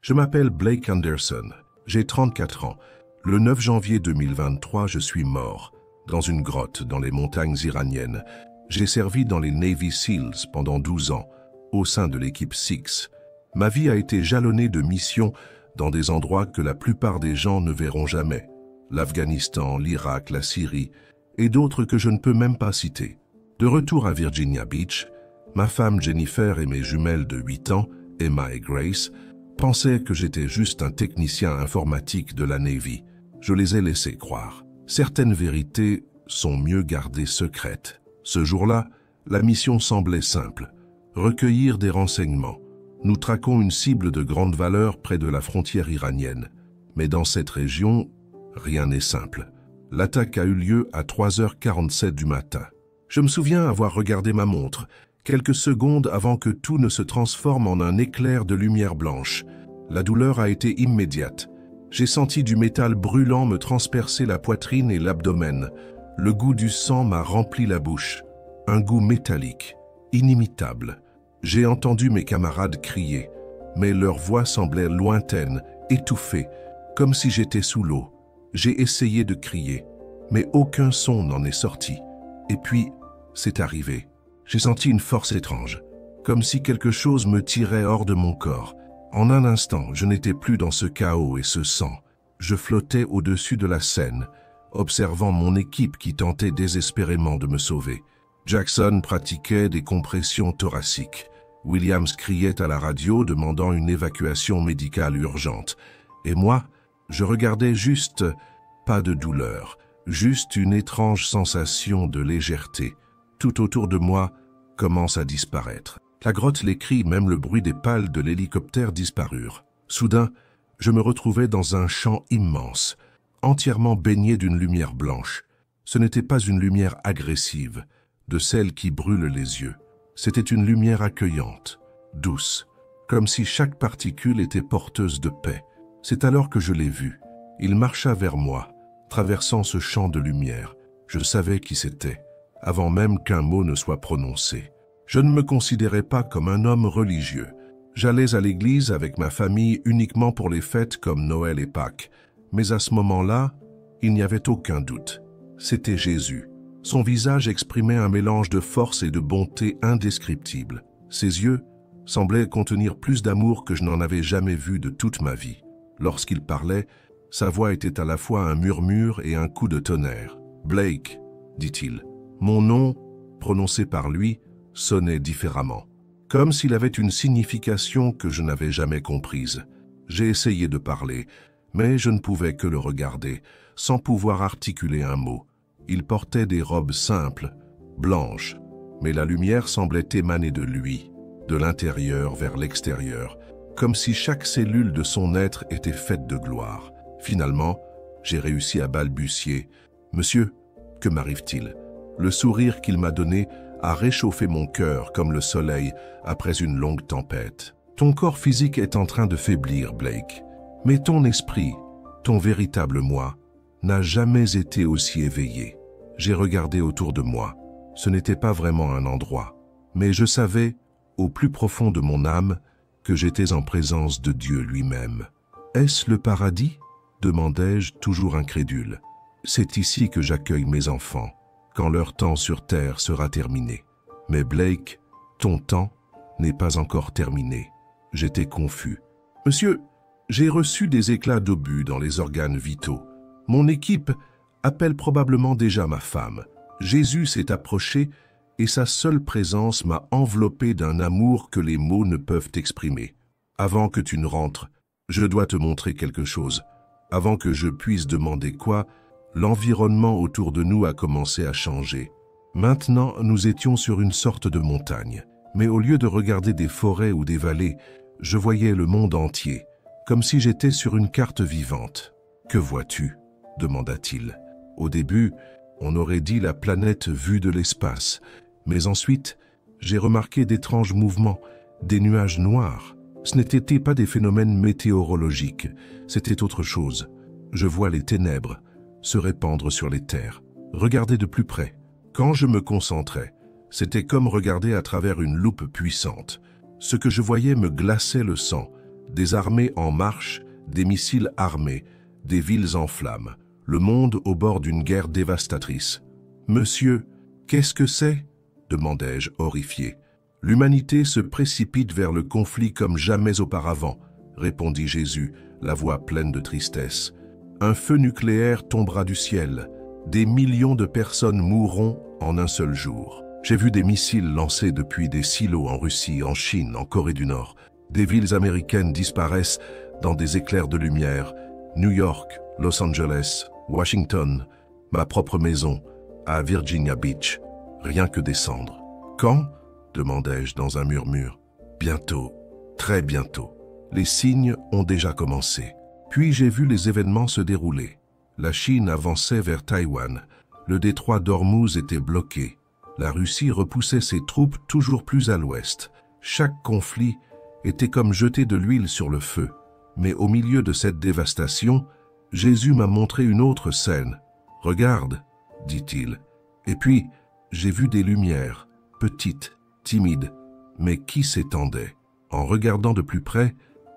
Je m'appelle Blake Anderson, j'ai 34 ans. Le 9 janvier 2023, je suis mort, dans une grotte dans les montagnes iraniennes. J'ai servi dans les Navy SEALs pendant 12 ans, au sein de l'équipe Six. Ma vie a été jalonnée de missions dans des endroits que la plupart des gens ne verront jamais. L'Afghanistan, l'Irak, la Syrie, et d'autres que je ne peux même pas citer. De retour à Virginia Beach, ma femme Jennifer et mes jumelles de 8 ans, Emma et Grace, pensaient que j'étais juste un technicien informatique de la Navy. Je les ai laissés croire. Certaines vérités sont mieux gardées secrètes. Ce jour-là, la mission semblait simple. Recueillir des renseignements. Nous traquons une cible de grande valeur près de la frontière iranienne. Mais dans cette région, rien n'est simple. L'attaque a eu lieu à 3h47 du matin. Je me souviens avoir regardé ma montre, quelques secondes avant que tout ne se transforme en un éclair de lumière blanche. La douleur a été immédiate. J'ai senti du métal brûlant me transpercer la poitrine et l'abdomen. Le goût du sang m'a rempli la bouche. Un goût métallique, inimitable. J'ai entendu mes camarades crier, mais leur voix semblait lointaine, étouffée, comme si j'étais sous l'eau. J'ai essayé de crier, mais aucun son n'en est sorti. Et puis, c'est arrivé. J'ai senti une force étrange, comme si quelque chose me tirait hors de mon corps. En un instant, je n'étais plus dans ce chaos et ce sang. Je flottais au-dessus de la scène, observant mon équipe qui tentait désespérément de me sauver. Jackson pratiquait des compressions thoraciques. Williams criait à la radio demandant une évacuation médicale urgente. Et moi, je regardais juste, pas de douleur, juste une étrange sensation de légèreté. Tout autour de moi commence à disparaître. La grotte, les cris, même le bruit des pales de l'hélicoptère disparurent. Soudain, je me retrouvais dans un champ immense, entièrement baigné d'une lumière blanche. Ce n'était pas une lumière agressive, de celle qui brûle les yeux. C'était une lumière accueillante, douce, comme si chaque particule était porteuse de paix. C'est alors que je l'ai vu. Il marcha vers moi, traversant ce champ de lumière. Je savais qui c'était, avant même qu'un mot ne soit prononcé. Je ne me considérais pas comme un homme religieux. J'allais à l'église avec ma famille uniquement pour les fêtes comme Noël et Pâques. Mais à ce moment-là, il n'y avait aucun doute. C'était Jésus. Son visage exprimait un mélange de force et de bonté indescriptible. Ses yeux semblaient contenir plus d'amour que je n'en avais jamais vu de toute ma vie. Lorsqu'il parlait, sa voix était à la fois un murmure et un coup de tonnerre. « Blake », dit-il. Mon nom, prononcé par lui, sonnait différemment, comme s'il avait une signification que je n'avais jamais comprise. J'ai essayé de parler, mais je ne pouvais que le regarder, sans pouvoir articuler un mot. Il portait des robes simples, blanches, mais la lumière semblait émaner de lui, de l'intérieur vers l'extérieur, comme si chaque cellule de son être était faite de gloire. Finalement, j'ai réussi à balbutier. « Monsieur, que m'arrive-t-il » Le sourire qu'il m'a donné a réchauffé mon cœur comme le soleil après une longue tempête. Ton corps physique est en train de faiblir, Blake, mais ton esprit, ton véritable moi, n'a jamais été aussi éveillé. J'ai regardé autour de moi. Ce n'était pas vraiment un endroit, mais je savais, au plus profond de mon âme, que j'étais en présence de Dieu lui-même. « Est-ce le paradis ?» demandai-je, toujours incrédule. « C'est ici que j'accueille mes enfants, quand leur temps sur terre sera terminé. Mais Blake, ton temps n'est pas encore terminé. » J'étais confus. « Monsieur, j'ai reçu des éclats d'obus dans les organes vitaux. Mon équipe appelle probablement déjà ma femme. Jésus s'est approché et sa seule présence m'a enveloppé d'un amour que les mots ne peuvent exprimer. Avant que tu ne rentres, je dois te montrer quelque chose. Avant que je puisse demander quoi, l'environnement autour de nous a commencé à changer. Maintenant, nous étions sur une sorte de montagne. Mais au lieu de regarder des forêts ou des vallées, je voyais le monde entier, comme si j'étais sur une carte vivante. « Que vois-tu » demanda-t-il. Au début, on aurait dit la planète vue de l'espace, mais ensuite, j'ai remarqué d'étranges mouvements, des nuages noirs. Ce n'étaient pas des phénomènes météorologiques, c'était autre chose. Je vois les ténèbres se répandre sur les terres. Regardez de plus près. Quand je me concentrais, c'était comme regarder à travers une loupe puissante. Ce que je voyais me glaçait le sang, Des armées en marche, des missiles armés, des villes en flammes, le monde au bord d'une guerre dévastatrice. « Monsieur, qu'est-ce que c'est ?» demandai-je horrifié. « L'humanité se précipite vers le conflit comme jamais auparavant, » répondit Jésus, la voix pleine de tristesse. « Un feu nucléaire tombera du ciel. Des millions de personnes mourront en un seul jour. J'ai vu des missiles lancés depuis des silos en Russie, en Chine, en Corée du Nord. Des villes américaines disparaissent dans des éclairs de lumière. New York, Los Angeles, Washington, ma propre maison, à Virginia Beach. Rien que des cendres. « Quand ?» demandai-je dans un murmure. « Bientôt, très bientôt. Les signes ont déjà commencé. » Puis j'ai vu les événements se dérouler. La Chine avançait vers Taïwan. Le détroit d'Ormuz était bloqué. La Russie repoussait ses troupes toujours plus à l'ouest. Chaque conflit était comme jeter de l'huile sur le feu. Mais au milieu de cette dévastation, Jésus m'a montré une autre scène. « Regarde, » dit-il. Et puis, j'ai vu des lumières, petites, timides, mais qui s'étendaient. En regardant de plus près,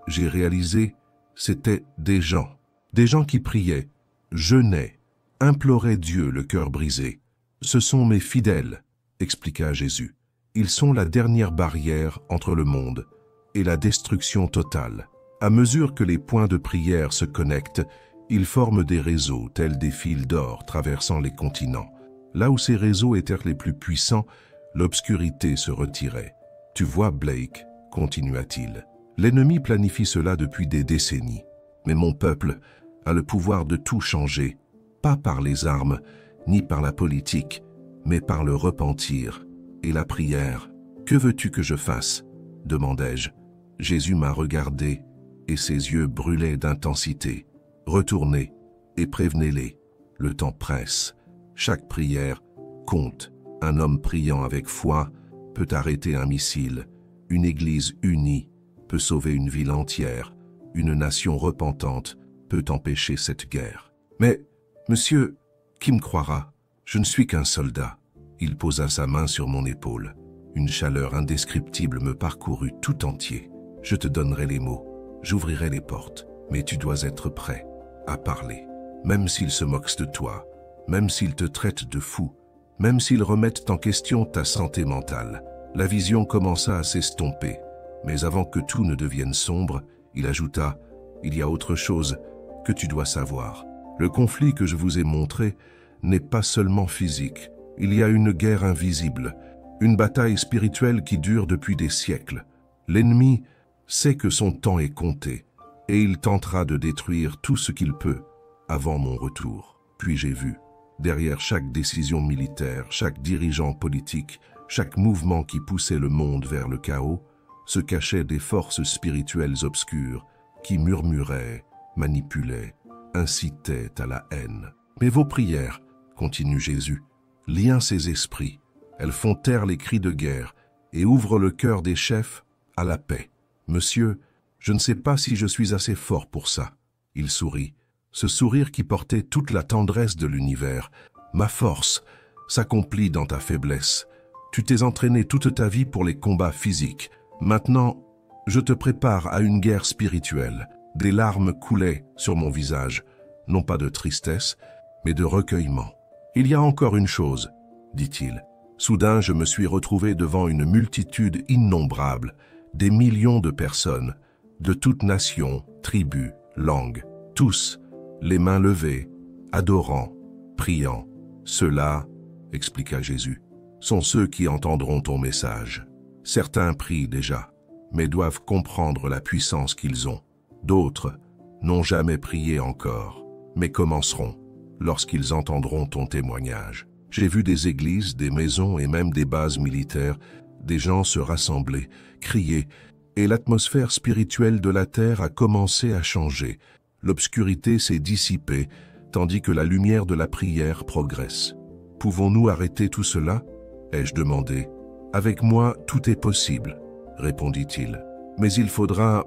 j'ai réalisé, c'étaient des gens qui priaient, jeûnaient, imploraient Dieu le cœur brisé. « Ce sont mes fidèles, » expliqua Jésus. « Ils sont la dernière barrière entre le monde et la destruction totale. À mesure que les points de prière se connectent, ils forment des réseaux tels des fils d'or traversant les continents. Là où ces réseaux étaient les plus puissants, l'obscurité se retirait. « Tu vois, Blake, » continua-t-il, « l'ennemi planifie cela depuis des décennies. Mais mon peuple a le pouvoir de tout changer, pas par les armes, ni par la politique, mais par le repentir et la prière. « Que veux-tu que je fasse ?» demandai-je. Jésus m'a regardé et ses yeux brûlaient d'intensité. « Retournez et prévenez-les. Le temps presse. Chaque prière compte. Un homme priant avec foi peut arrêter un missile. Une église unie peut sauver une ville entière. Une nation repentante peut empêcher cette guerre. Mais, monsieur, qui me croira? Je ne suis qu'un soldat. » Il posa sa main sur mon épaule. Une chaleur indescriptible me parcourut tout entier. « Je te donnerai les mots, j'ouvrirai les portes, mais tu dois être prêt à parler. Même s'ils se moquent de toi, même s'ils te traitent de fou, même s'ils remettent en question ta santé mentale. » La vision commença à s'estomper, mais avant que tout ne devienne sombre, il ajouta « Il y a autre chose que tu dois savoir. Le conflit que je vous ai montré n'est pas seulement physique. Il y a une guerre invisible, une bataille spirituelle qui dure depuis des siècles. L'ennemi sait que son temps est compté, et il tentera de détruire tout ce qu'il peut avant mon retour. » Puis j'ai vu, derrière chaque décision militaire, chaque dirigeant politique, chaque mouvement qui poussait le monde vers le chaos, se cachaient des forces spirituelles obscures qui murmuraient, manipulaient, incitaient à la haine. « Mais vos prières, » continue Jésus, « lient ces esprits. Elles font taire les cris de guerre et ouvrent le cœur des chefs à la paix. Monsieur, je ne sais pas si je suis assez fort pour ça. » Il sourit, ce sourire qui portait toute la tendresse de l'univers. « Ma force s'accomplit dans ta faiblesse. Tu t'es entraîné toute ta vie pour les combats physiques. Maintenant, je te prépare à une guerre spirituelle. » Des larmes coulaient sur mon visage, non pas de tristesse, mais de recueillement. « Il y a encore une chose, » dit-il. Soudain, je me suis retrouvé devant une multitude innombrable, des millions de personnes, de toutes nations, tribus, langues, tous, les mains levées, adorant, priant. « Ceux-là, » expliqua Jésus, « sont ceux qui entendront ton message. Certains prient déjà, mais doivent comprendre la puissance qu'ils ont. D'autres n'ont jamais prié encore, mais commenceront lorsqu'ils entendront ton témoignage. » J'ai vu des églises, des maisons et même des bases militaires, des gens se rassembler, crier, et l'atmosphère spirituelle de la terre a commencé à changer. L'obscurité s'est dissipée, tandis que la lumière de la prière progresse. « Pouvons-nous arrêter tout cela ?» ai-je demandé. « Avec moi, tout est possible, » répondit-il. « Mais il faudra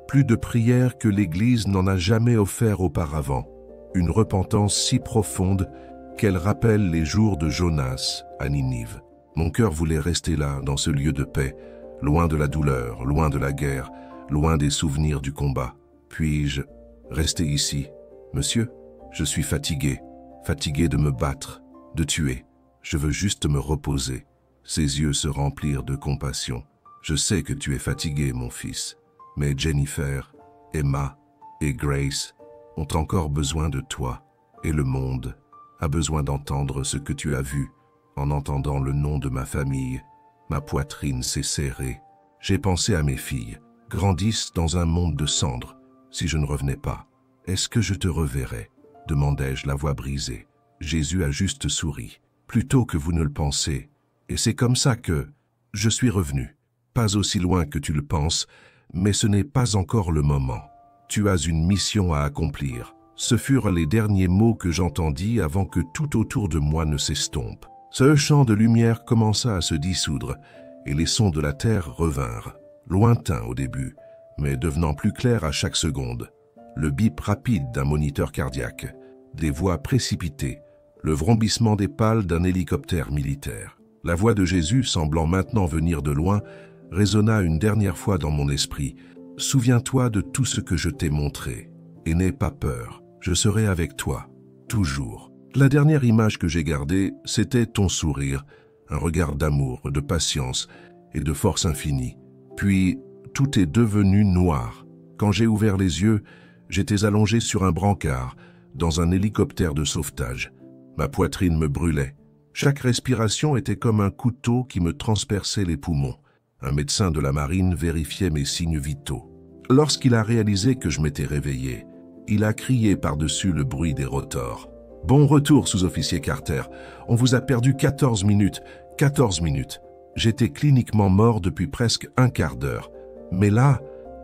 plus de prières que l'Église n'en a jamais offert auparavant. Une repentance si profonde qu'elle rappelle les jours de Jonas à Ninive. Mon cœur voulait rester là, dans ce lieu de paix, loin de la douleur, loin de la guerre, loin des souvenirs du combat. Puis-je rester ici? Monsieur, je suis fatigué, fatigué de me battre, de tuer. Je veux juste me reposer. Ses yeux se remplirent de compassion. Je sais que tu es fatigué, mon fils, mais Jennifer, Emma et Grace ont encore besoin de toi, et le monde a besoin d'entendre ce que tu as vu. En entendant le nom de ma famille, ma poitrine s'est serrée. J'ai pensé à mes filles, grandissent dans un monde de cendres. Si je ne revenais pas, est-ce que je te reverrais? Demandai-je, la voix brisée. Jésus a juste souri. Plutôt que vous ne le pensez. Et c'est comme ça que je suis revenu. Pas aussi loin que tu le penses, mais ce n'est pas encore le moment. Tu as une mission à accomplir. Ce furent les derniers mots que j'entendis avant que tout autour de moi ne s'estompe. Ce champ de lumière commença à se dissoudre, et les sons de la terre revinrent, lointains au début, mais devenant plus clairs à chaque seconde. Le bip rapide d'un moniteur cardiaque, des voix précipitées, le vrombissement des pales d'un hélicoptère militaire. La voix de Jésus, semblant maintenant venir de loin, résonna une dernière fois dans mon esprit. « Souviens-toi de tout ce que je t'ai montré, et n'aie pas peur, je serai avec toi, toujours. » La dernière image que j'ai gardée, c'était ton sourire, un regard d'amour, de patience et de force infinie. Puis, tout est devenu noir. Quand j'ai ouvert les yeux, j'étais allongé sur un brancard, dans un hélicoptère de sauvetage. Ma poitrine me brûlait. Chaque respiration était comme un couteau qui me transperçait les poumons. Un médecin de la marine vérifiait mes signes vitaux. Lorsqu'il a réalisé que je m'étais réveillé, il a crié par-dessus le bruit des rotors. « Bon retour, sous-officier Carter. On vous a perdu 14 minutes. 14 minutes. J'étais cliniquement mort depuis presque un quart d'heure. Mais là,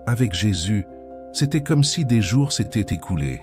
avec Jésus, c'était comme si des jours s'étaient écoulés.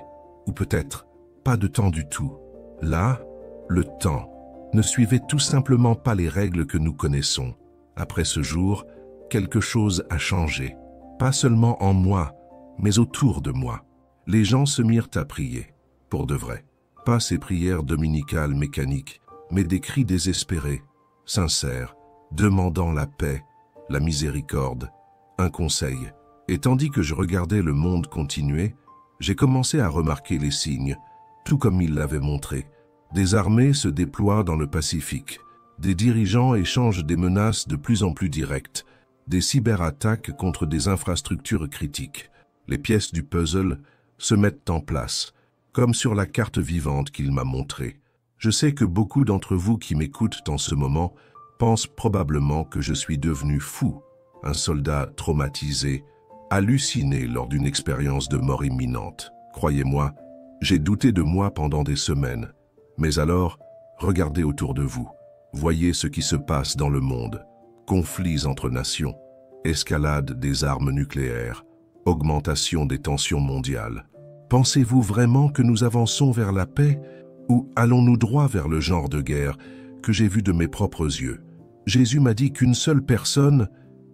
Ou peut-être pas de temps du tout. Là, le temps ne suivait tout simplement pas les règles que nous connaissons. Après ce jour, quelque chose a changé. Pas seulement en moi, mais autour de moi. Les gens se mirent à prier, pour de vrai. Pas ces prières dominicales mécaniques, mais des cris désespérés, sincères, demandant la paix, la miséricorde, un conseil. Et tandis que je regardais le monde continuer, j'ai commencé à remarquer les signes, tout comme il l'avait montré. Des armées se déploient dans le Pacifique. Des dirigeants échangent des menaces de plus en plus directes, des cyberattaques contre des infrastructures critiques. Les pièces du puzzle se mettent en place, comme sur la carte vivante qu'il m'a montrée. Je sais que beaucoup d'entre vous qui m'écoutent en ce moment pensent probablement que je suis devenu fou, un soldat traumatisé, halluciné lors d'une expérience de mort imminente. Croyez-moi, j'ai douté de moi pendant des semaines. Mais alors, regardez autour de vous. Voyez ce qui se passe dans le monde. Conflits entre nations, escalade des armes nucléaires, augmentation des tensions mondiales. Pensez-vous vraiment que nous avançons vers la paix ou allons-nous droit vers le genre de guerre que j'ai vu de mes propres yeux? Jésus m'a dit qu'une seule personne,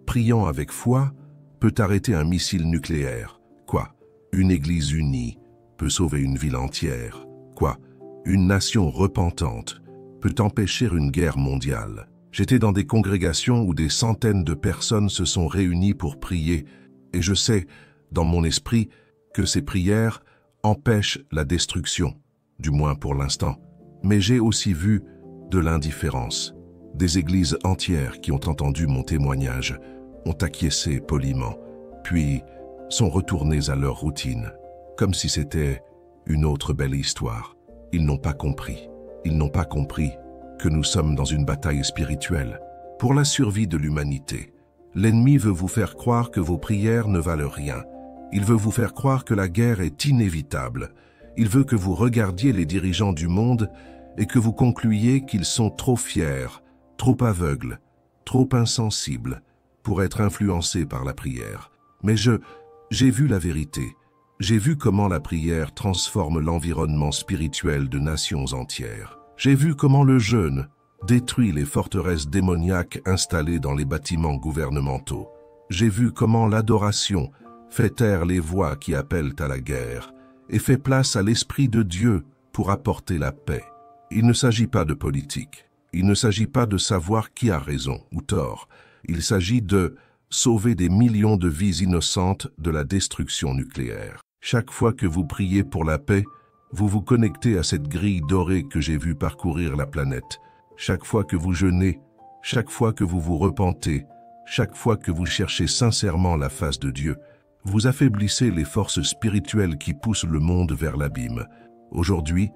priant avec foi, peut arrêter un missile nucléaire. Quoi? Une église unie peut sauver une ville entière. Quoi? Une nation repentante peut empêcher une guerre mondiale. J'étais dans des congrégations où des centaines de personnes se sont réunies pour prier, et je sais, dans mon esprit, que ces prières empêchent la destruction, du moins pour l'instant. Mais j'ai aussi vu de l'indifférence. Des églises entières qui ont entendu mon témoignage ont acquiescé poliment, puis sont retournées à leur routine, comme si c'était une autre belle histoire. Ils n'ont pas compris. Ils n'ont pas compris que nous sommes dans une bataille spirituelle pour la survie de l'humanité. L'ennemi veut vous faire croire que vos prières ne valent rien. Il veut vous faire croire que la guerre est inévitable. Il veut que vous regardiez les dirigeants du monde et que vous concluiez qu'ils sont trop fiers, trop aveugles, trop insensibles pour être influencés par la prière. Mais j'ai vu la vérité. J'ai vu comment la prière transforme l'environnement spirituel de nations entières. J'ai vu comment le jeûne détruit les forteresses démoniaques installées dans les bâtiments gouvernementaux. J'ai vu comment l'adoration fait taire les voix qui appellent à la guerre et fait place à l'Esprit de Dieu pour apporter la paix. Il ne s'agit pas de politique. Il ne s'agit pas de savoir qui a raison ou tort. Il s'agit de sauver des millions de vies innocentes de la destruction nucléaire. Chaque fois que vous priez pour la paix, vous vous connectez à cette grille dorée que j'ai vue parcourir la planète. Chaque fois que vous jeûnez, chaque fois que vous vous repentez, chaque fois que vous cherchez sincèrement la face de Dieu, vous affaiblissez les forces spirituelles qui poussent le monde vers l'abîme. Aujourd'hui,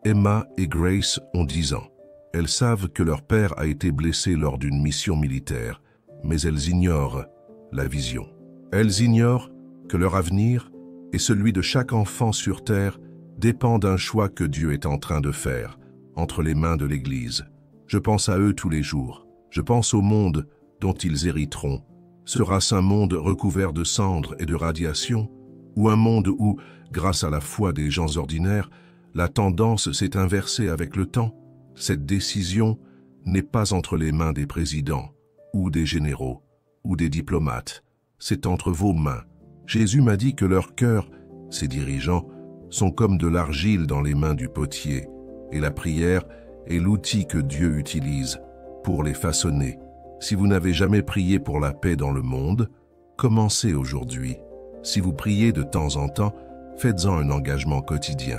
Emma et Grace ont 10 ans. Elles savent que leur père a été blessé lors d'une mission militaire, mais elles ignorent la vision. Elles ignorent que leur avenir et celui de chaque enfant sur terre dépend d'un choix que Dieu est en train de faire entre les mains de l'Église. Je pense à eux tous les jours. Je pense au monde dont ils hériteront. Sera-ce un monde recouvert de cendres et de radiation, ou un monde où, grâce à la foi des gens ordinaires, la tendance s'est inversée avec le temps? Cette décision n'est pas entre les mains des présidents, ou des généraux, ou des diplomates. C'est entre vos mains. Jésus m'a dit que leur cœur, ces dirigeants, sont comme de l'argile dans les mains du potier, et la prière est l'outil que Dieu utilise pour les façonner. Si vous n'avez jamais prié pour la paix dans le monde, commencez aujourd'hui. Si vous priez de temps en temps, faites-en un engagement quotidien.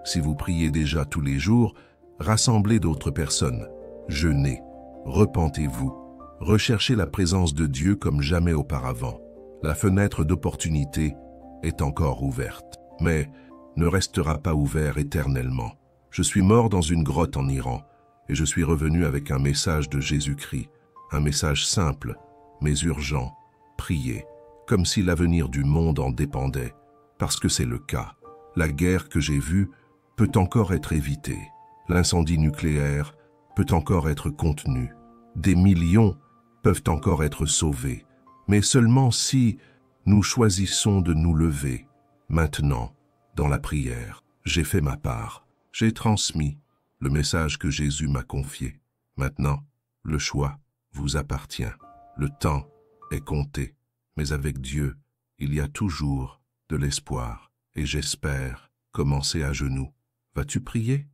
Si vous priez déjà tous les jours, rassemblez d'autres personnes. Jeûnez, repentez-vous, recherchez la présence de Dieu comme jamais auparavant. La fenêtre d'opportunité est encore ouverte, mais ne restera pas ouverte éternellement. Je suis mort dans une grotte en Iran et je suis revenu avec un message de Jésus-Christ. Un message simple, mais urgent. Priez, comme si l'avenir du monde en dépendait, parce que c'est le cas. La guerre que j'ai vue peut encore être évitée. L'incendie nucléaire peut encore être contenu. Des millions peuvent encore être sauvés, mais seulement si nous choisissons de nous lever. Maintenant, dans la prière, j'ai fait ma part. J'ai transmis le message que Jésus m'a confié. Maintenant, le choix vous appartient. Le temps est compté, mais avec Dieu, il y a toujours de l'espoir. Et j'espère commencer à genoux. Vas-tu prier?